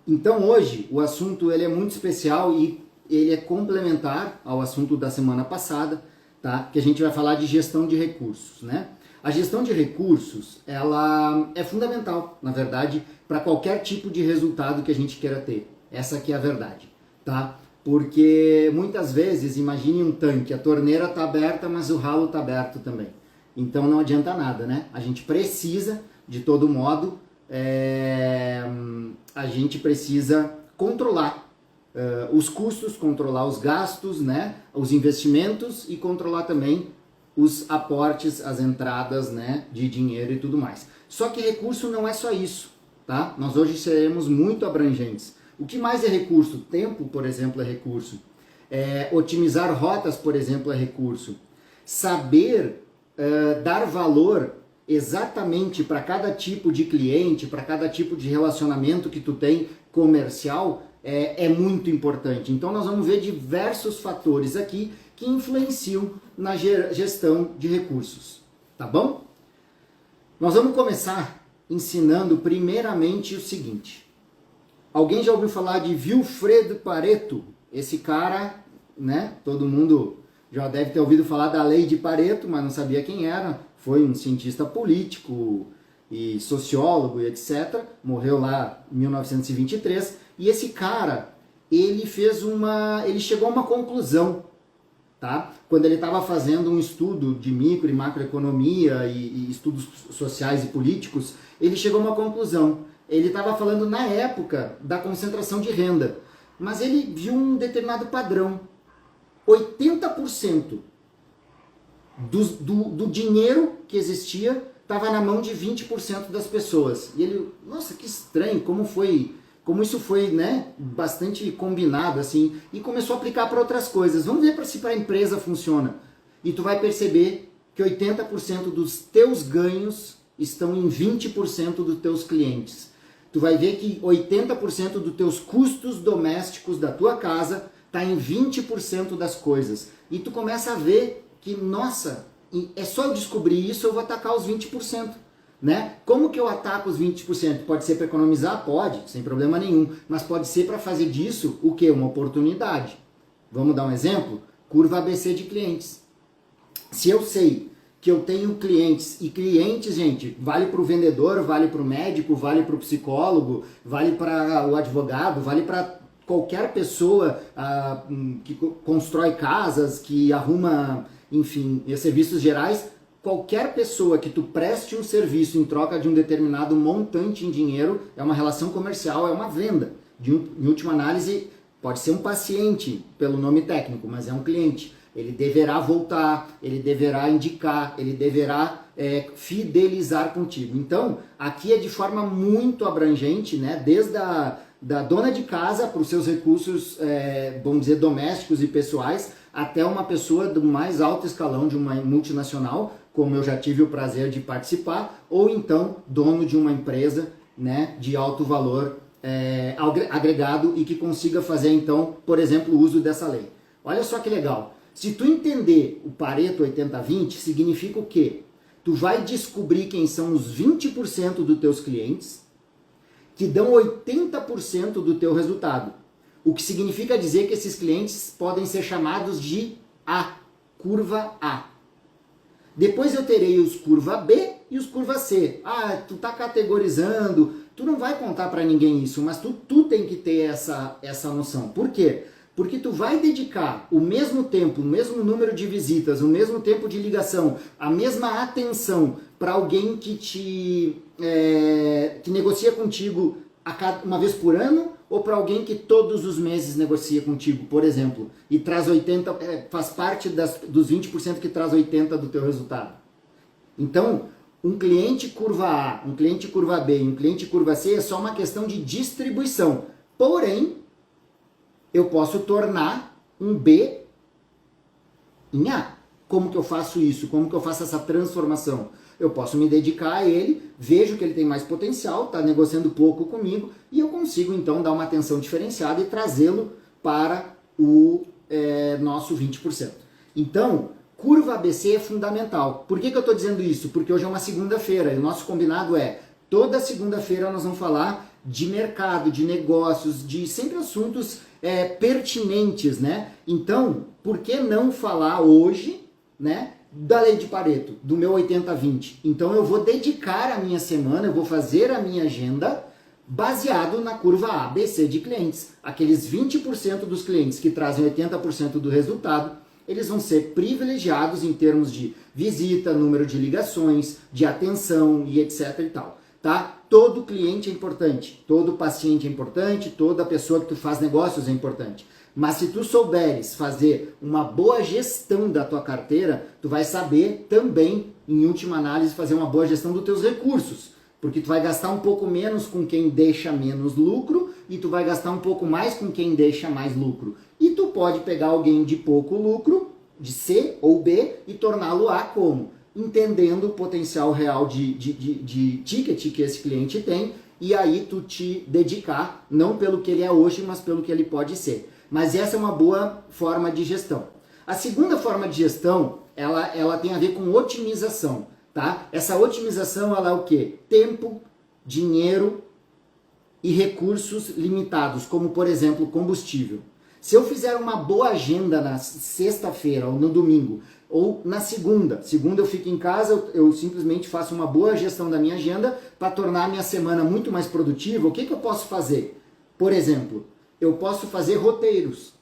Então hoje o assunto ele é muito especial e ele é complementar ao assunto da semana passada, tá? Que a gente vai falar de gestão de recursos, né? A gestão de recursos, ela é fundamental, na verdade, para qualquer tipo de resultado que a gente queira ter. Essa aqui é a verdade, tá? Porque muitas vezes, imagine um tanque, a torneira está aberta, mas o ralo está aberto também. Então não adianta nada, né? A gente precisa, de todo modo, a gente precisa controlar os custos, controlar os gastos, né? Os investimentos e controlar também os aportes, as entradas, né, de dinheiro e tudo mais. Só que recurso não é só isso, tá? Nós hoje seremos muito abrangentes. O que mais é recurso? Tempo, por exemplo, é recurso. Otimizar rotas, por exemplo, é recurso. Saber dar valor exatamente para cada tipo de cliente, para cada tipo de relacionamento que tu tem comercial, é muito importante. Então nós vamos ver diversos fatores aqui que influenciam na gestão de recursos, tá bom? Nós vamos começar ensinando primeiramente o seguinte. Alguém já ouviu falar de Vilfredo Pareto? Esse cara, né, todo mundo já deve ter ouvido falar da lei de Pareto, mas não sabia quem era. Foi um cientista político e sociólogo e etc. Morreu lá em 1923. E esse cara, ele chegou a uma conclusão, tá? Quando ele estava fazendo um estudo de micro e macroeconomia e estudos sociais e políticos, ele chegou a uma conclusão. Ele estava falando na época da concentração de renda, mas ele viu um determinado padrão. 80% do dinheiro que existia estava na mão de 20% das pessoas. E ele, nossa, que estranho, como isso foi, né, bastante combinado, assim, e começou a aplicar para outras coisas. Vamos ver se para a empresa funciona. E tu vai perceber que 80% dos teus ganhos estão em 20% dos teus clientes. Tu vai ver que 80% dos teus custos domésticos da tua casa está em 20% das coisas. E tu começa a ver que, nossa, é só eu descobrir isso, eu vou atacar os 20%. Né? Como que eu ataco os 20%? Pode ser para economizar? Pode, sem problema nenhum. Mas pode ser para fazer disso o quê? Uma oportunidade. Vamos dar um exemplo? Curva ABC de clientes. Se eu sei que eu tenho clientes, e clientes, gente, vale para o vendedor, vale para o médico, vale para o psicólogo, vale para o advogado, vale para qualquer pessoa que constrói casas, que arruma, enfim, serviços gerais. Qualquer pessoa que tu preste um serviço em troca de um determinado montante em dinheiro é uma relação comercial, é uma venda. Em última análise, pode ser um paciente, pelo nome técnico, mas é um cliente. Ele deverá voltar, ele deverá indicar, ele deverá fidelizar contigo. Então, aqui é de forma muito abrangente, né? Desde da dona de casa para os seus recursos, vamos dizer, domésticos e pessoais, até uma pessoa do mais alto escalão de uma multinacional, como eu já tive o prazer de participar, ou então dono de uma empresa, né, de alto valor agregado e que consiga fazer, então, por exemplo, o uso dessa lei. Olha só que legal. Se tu entender o Pareto 80-20, significa o quê? Tu vai descobrir quem são os 20% dos teus clientes que dão 80% do teu resultado. O que significa dizer que esses clientes podem ser chamados de A, curva A. Depois eu terei os curva B e os curva C. Ah, tu tá categorizando, tu não vai contar para ninguém isso, mas tu tem que ter essa noção. Por quê? Porque tu vai dedicar o mesmo tempo, o mesmo número de visitas, o mesmo tempo de ligação, a mesma atenção para alguém que negocia contigo uma vez por ano, ou para alguém que todos os meses negocia contigo, por exemplo, e traz 80, faz parte dos 20% que traz 80% do teu resultado. Então, um cliente curva A, um cliente curva B e um cliente curva C é só uma questão de distribuição. Porém, eu posso tornar um B em A. Como que eu faço isso? Como que eu faço essa transformação? Eu posso me dedicar a ele, vejo que ele tem mais potencial, está negociando pouco comigo, e eu consigo então dar uma atenção diferenciada e trazê-lo para o nosso 20%. Então, curva ABC é fundamental. Por que eu estou dizendo isso? Porque hoje é uma segunda-feira e o nosso combinado é, toda segunda-feira nós vamos falar de mercado, de negócios, de sempre assuntos pertinentes, né? Então, por que não falar hoje, né, da lei de Pareto, do meu 80-20? Então eu vou dedicar a minha semana, eu vou fazer a minha agenda baseado na curva ABC de clientes. Aqueles 20% dos clientes que trazem 80% do resultado, eles vão ser privilegiados em termos de visita, número de ligações, de atenção e etc e tal, tá? Todo cliente é importante, todo paciente é importante, toda pessoa que tu faz negócios é importante. Mas se tu souberes fazer uma boa gestão da tua carteira, tu vai saber também, em última análise, fazer uma boa gestão dos teus recursos. Porque tu vai gastar um pouco menos com quem deixa menos lucro e tu vai gastar um pouco mais com quem deixa mais lucro. E tu pode pegar alguém de pouco lucro, de C ou B, e torná-lo A como? Entendendo o potencial real de ticket que esse cliente tem, e aí tu te dedicar, não pelo que ele é hoje, mas pelo que ele pode ser. Mas essa é uma boa forma de gestão. A segunda forma de gestão, ela tem a ver com otimização, tá? Essa otimização, ela é o quê? Tempo, dinheiro e recursos limitados, como por exemplo combustível. Se eu fizer uma boa agenda na sexta-feira ou no domingo, ou na segunda eu fico em casa, eu simplesmente faço uma boa gestão da minha agenda para tornar a minha semana muito mais produtiva, o que eu posso fazer? Por exemplo, eu posso fazer roteiros.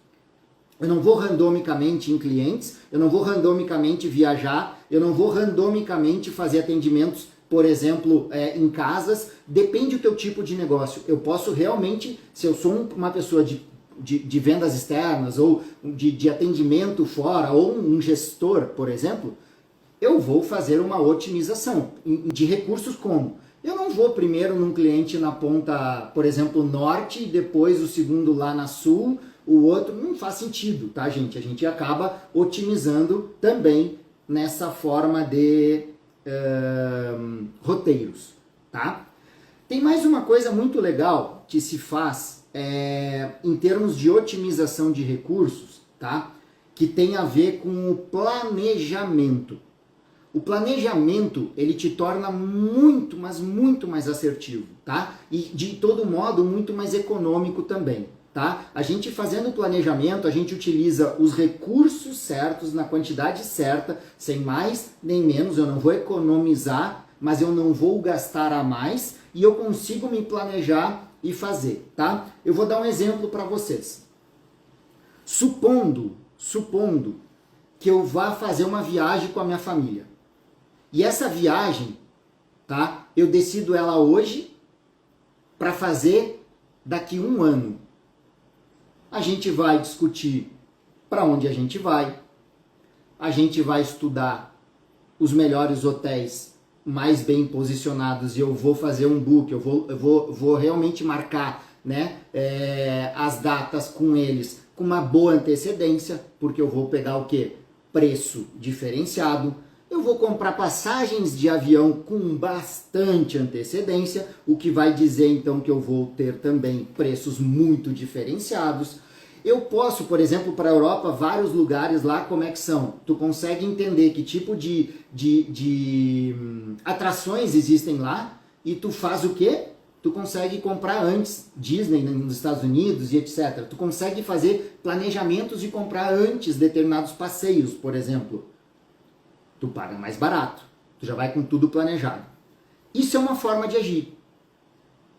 Eu não vou randomicamente em clientes, eu não vou randomicamente viajar, eu não vou randomicamente fazer atendimentos, por exemplo, em casas. Depende do teu tipo de negócio. Eu posso realmente, se eu sou uma pessoa de vendas externas ou de atendimento fora, ou um gestor, por exemplo, eu vou fazer uma otimização de recursos como? Eu não vou primeiro num cliente na ponta, por exemplo, norte, e depois o segundo lá na sul, o outro, não faz sentido, tá, gente? A gente acaba otimizando também nessa forma de roteiros, tá? Tem mais uma coisa muito legal que se faz em termos de otimização de recursos, tá? Que tem a ver com o planejamento. O planejamento, ele te torna muito, mas muito mais assertivo, tá? E de todo modo, muito mais econômico também, tá? A gente fazendo o planejamento, a gente utiliza os recursos certos, na quantidade certa, sem mais nem menos. Eu não vou economizar, mas eu não vou gastar a mais, e eu consigo me planejar e fazer, tá? Eu vou dar um exemplo para vocês. Supondo que eu vá fazer uma viagem com a minha família. E essa viagem, tá? Eu decido ela hoje para fazer daqui 1 ano. A gente vai discutir para onde a gente vai estudar os melhores hotéis mais bem posicionados, e eu vou fazer um book, eu vou realmente marcar, né, as datas com eles com uma boa antecedência, porque eu vou pegar o quê? Preço diferenciado. Eu vou comprar passagens de avião com bastante antecedência, o que vai dizer então que eu vou ter também preços muito diferenciados. Eu posso, por exemplo, para a Europa, vários lugares lá, como é que são? Tu consegue entender que tipo de atrações existem lá, e tu faz o quê? Tu consegue comprar antes, Disney nos Estados Unidos e etc. Tu consegue fazer planejamentos e comprar antes determinados passeios, por exemplo. Tu paga mais barato, tu já vai com tudo planejado. Isso é uma forma de agir.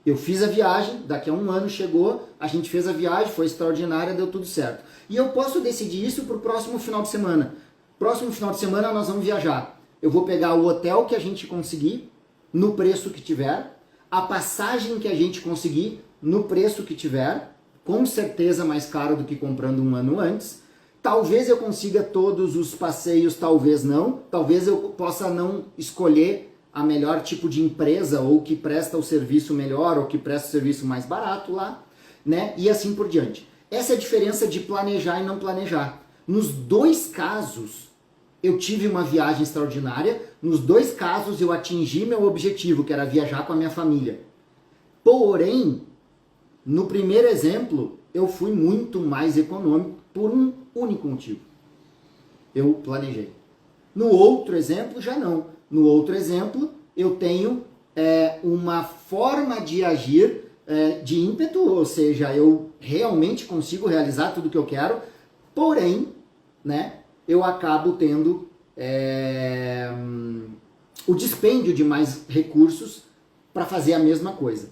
Eu fiz a viagem, daqui a 1 ano chegou, a gente fez a viagem, foi extraordinária, deu tudo certo. E eu posso decidir isso para o próximo final de semana. Próximo final de semana nós vamos viajar. Eu vou pegar o hotel que a gente conseguir, no preço que tiver, a passagem que a gente conseguir, no preço que tiver, com certeza mais caro do que comprando 1 ano antes. Talvez eu consiga todos os passeios, talvez não. Talvez eu possa não escolher a melhor tipo de empresa, ou que presta o serviço melhor, ou que presta o serviço mais barato lá, né? E assim por diante. Essa é a diferença de planejar e não planejar. Nos 2 casos, eu tive uma viagem extraordinária. Nos 2 casos, eu atingi meu objetivo, que era viajar com a minha família. Porém, no primeiro exemplo, eu fui muito mais econômico por um único motivo. Eu planejei. No outro exemplo, já não. No outro exemplo, eu tenho uma forma de agir de ímpeto, ou seja, eu realmente consigo realizar tudo que eu quero, porém, né, eu acabo tendo o dispêndio de mais recursos para fazer a mesma coisa.